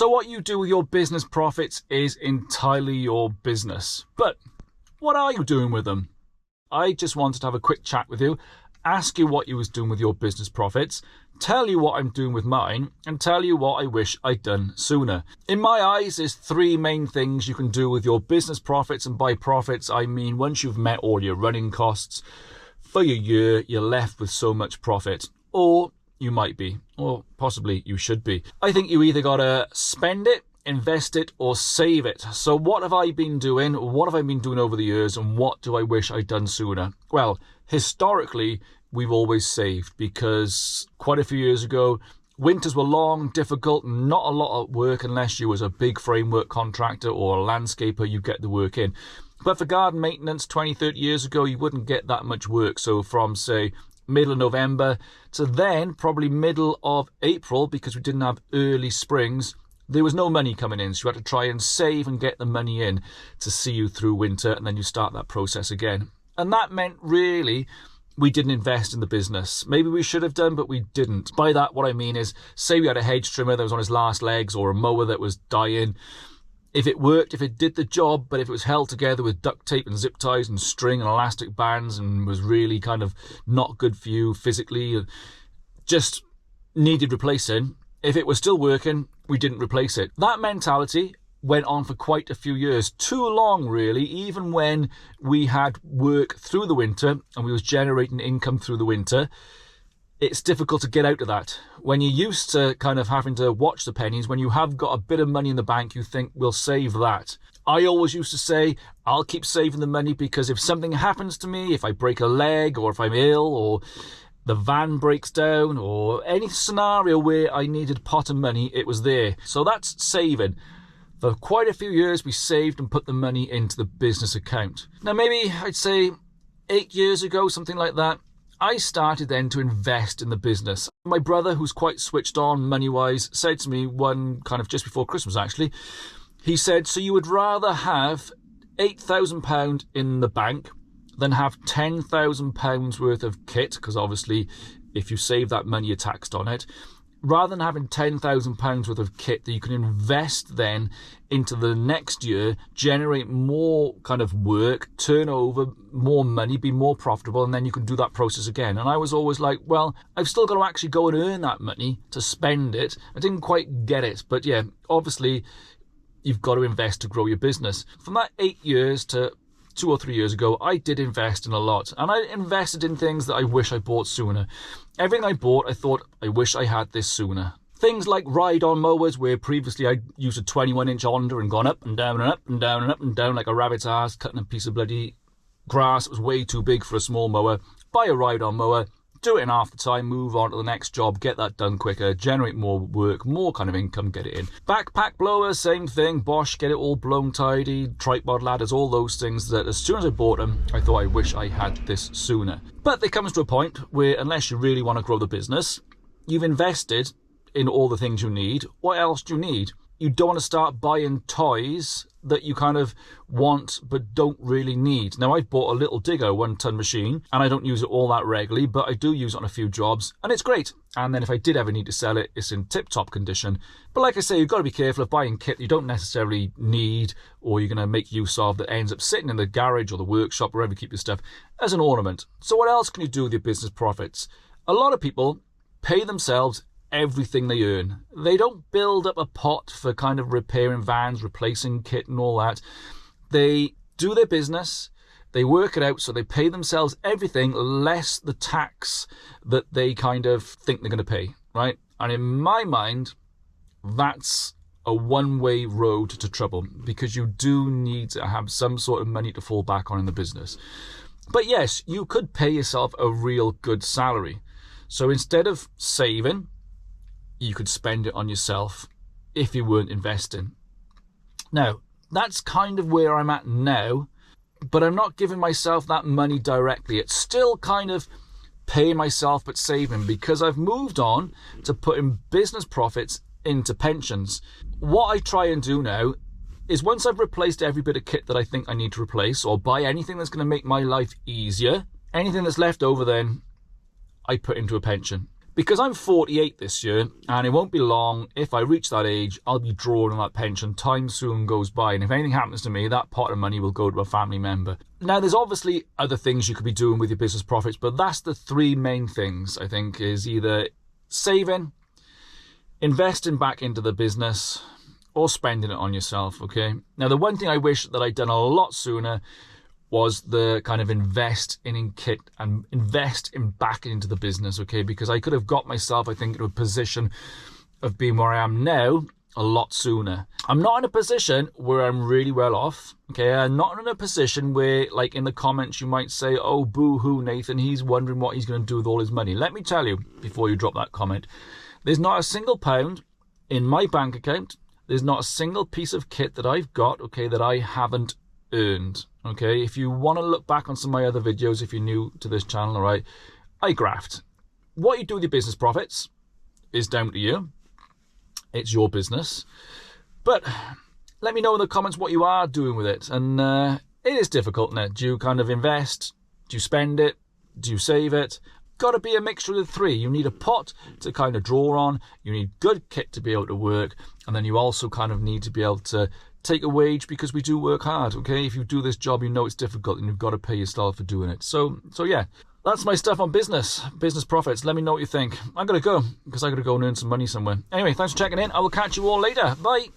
So what you do with your business profits is entirely your business. But what are you doing with them? I just wanted to have a quick chat with you, ask you what you was doing with your business profits, tell you what I'm doing with mine, and tell you what I wish I'd done sooner. In my eyes, there's three main things you can do with your business profits, and by profits, I mean once you've met all your running costs for your year, you're left with so much profit. Or you might be, or possibly you should be. I think you either gotta spend it, invest it, or save it. So what have I been doing? What have I been doing over the years, and what do I wish I'd done sooner? Well, historically, we've always saved, because quite a few years ago, winters were long, difficult, not a lot of work unless you was a big framework contractor or a landscaper, you get the work in. But for garden maintenance 20, 30 years ago, you wouldn't get that much work. So from, say, middle of November to then probably middle of April, because we didn't have early springs, there was no money coming in. So you had to try and save and get the money in to see you through winter, and then you start that process again. And that meant really we didn't invest in the business. Maybe we should have done, but we didn't. By that, what I mean is, say we had a hedge trimmer that was on his last legs, or a mower that was dying. If it worked, if it did the job, but if it was held together with duct tape and zip ties and string and elastic bands and was really kind of not good for you physically, just needed replacing, if it was still working, we didn't replace it. That mentality went on for quite a few years, too long really, even when we had work through the winter and we was generating income through the winter. It's difficult to get out of that. When you're used to kind of having to watch the pennies, when you have got a bit of money in the bank, you think, we'll save that. I always used to say, I'll keep saving the money, because if something happens to me, if I break a leg, or if I'm ill, or the van breaks down, or any scenario where I needed a pot of money, it was there. So that's saving. For quite a few years, we saved and put the money into the business account. Now, maybe I'd say 8 years ago, something like that, I started then to invest in the business. My brother, who's quite switched on money-wise, said to me one kind of just before Christmas actually, he said, so you would rather have £8,000 in the bank than have £10,000 worth of kit, because obviously if you save that money you're taxed on it, rather than having £10,000 worth of kit that you can invest then into the next year, generate more kind of work, turn over more money, be more profitable, and then you can do that process again. And I was always like, well, I've still got to actually go and earn that money to spend it. I didn't quite get it. But yeah, obviously you've got to invest to grow your business. From that 8 years to 2 or 3 years ago, I did invest in a lot, and I invested in things that I wish I bought sooner. Everything I bought, I thought, I wish I had this sooner. Things like ride-on mowers, where previously I'd used a 21-inch Honda and gone up and down and up and down and up and down like a rabbit's ass, cutting a piece of bloody grass that was way too big for a small mower. Buy a ride-on mower, do it in half the time, move on to the next job, get that done quicker, generate more work, more kind of income, get it in. Backpack blowers, same thing, Bosch, get it all blown tidy, tripod ladders, all those things that as soon as I bought them, I thought I wish I had this sooner. But there comes to a point where unless you really want to grow the business, you've invested in all the things you need. What else do you need? You don't want to start buying toys that you kind of want but don't really need. Now, I've bought a little digger 1-ton machine, and I don't use it all that regularly, but I do use it on a few jobs, and it's great. And then if I did ever need to sell it, it's in tip-top condition. But like I say, you've got to be careful of buying kit you don't necessarily need, or you're going to make use of, that ends up sitting in the garage or the workshop, wherever you keep your stuff, as an ornament. So what else can you do with your business profits? A lot of people pay themselves everything they earn. They don't build up a pot for kind of repairing vans, replacing kit and all that. They do their business, they work it out, so they pay themselves everything less the tax that they kind of think they're going to pay, right? And in my mind, that's a one-way road to trouble, because you do need to have some sort of money to fall back on in the business. But yes, you could pay yourself a real good salary. So instead of saving, you could spend it on yourself if you weren't investing. Now, that's kind of where I'm at now, but I'm not giving myself that money directly. It's still kind of paying myself but saving, because I've moved on to putting business profits into pensions. What I try and do now is, once I've replaced every bit of kit that I think I need to replace, or buy anything that's going to make my life easier, anything that's left over then I put into a pension. Because I'm 48 this year, and it won't be long, if I reach that age, I'll be drawing on that pension. Time soon goes by, and if anything happens to me, that pot of money will go to a family member. Now, there's obviously other things you could be doing with your business profits, but that's the three main things, I think, is either saving, investing back into the business, or spending it on yourself, okay? Now, the one thing I wish that I'd done a lot sooner was the kind of invest in kit and invest in back into the business, okay? Because I could have got myself, I think, into a position of being where I am now a lot sooner. I'm not in a position where I'm really well off, okay? I'm not in a position where, like, in the comments you might say, oh, boo-hoo, Nathan, he's wondering what he's going to do with all his money. Let me tell you, before you drop that comment, there's not a single pound in my bank account. There's not a single piece of kit that I've got, okay, that I haven't earned, okay? If you want to look back on some of my other videos, if you're new to this channel, all right, I graft. What you do with your business profits is down to you. It's your business. But let me know in the comments what you are doing with it. And it is difficult, isn't it? Do you kind of invest? Do you spend it? Do you save it? Got to be a mixture of the three. You need a pot to kind of draw on. You need good kit to be able to work. And then you also kind of need to be able to take a wage, because we do work hard, okay? If you do this job, you know it's difficult and you've got to pay yourself for doing it. So yeah, that's my stuff on business profits. Let me know what you think. I'm going to go, because I got to go and earn some money somewhere. Anyway, thanks for checking in. I will catch you all later. Bye.